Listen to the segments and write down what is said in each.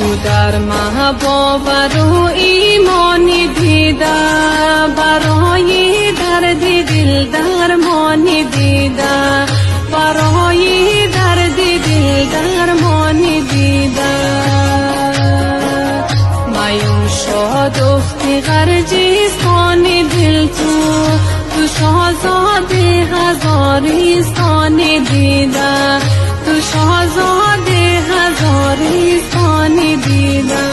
تو در باور و ایمانی دیده، برای درد دل درمانی دیده، برای درد دل درمانی دیده. میون شاد افتی غرجستان دل تو شاهزاده هزارستان دیده، تو شاهزاده هزارستان دیده.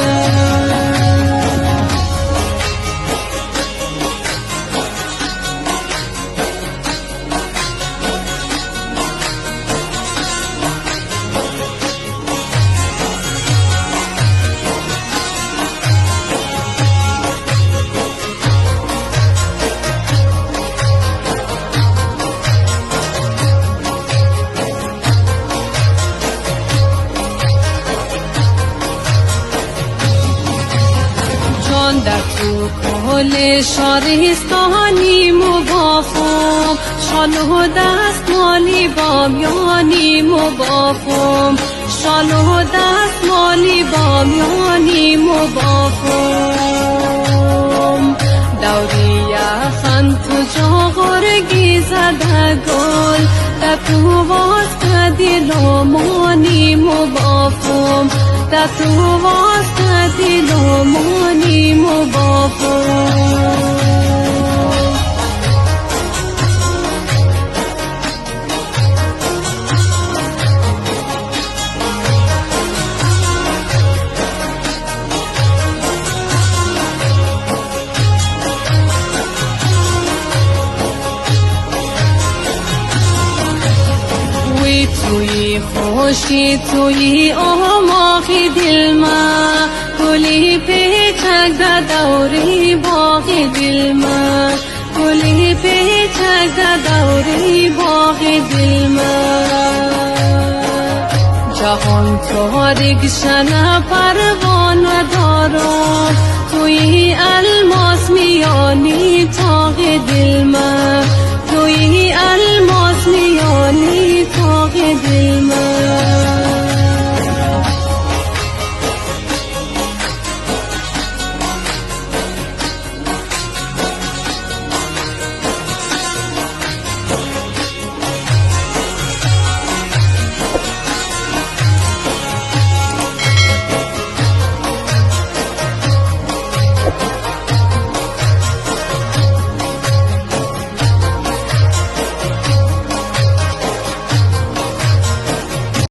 در تو کل شارستانی مبافم، شال و دستمالی بامیانی مبافم، شال و دستمالی بامیانی مبافم. دوری یخن تو جاغرگی زده گل، در تو واسط دلمانی مبافم، در تو واسط دلمانی مبافم. توی خوشی توی آماخی دل ما، گلی پیچک در دوری باغی دل ما، گلی پیچک در دوری باغی دل ما. جهان تاریک شنه پروانه دارد، توی الماس میانی تاغ دل ما، توی الماس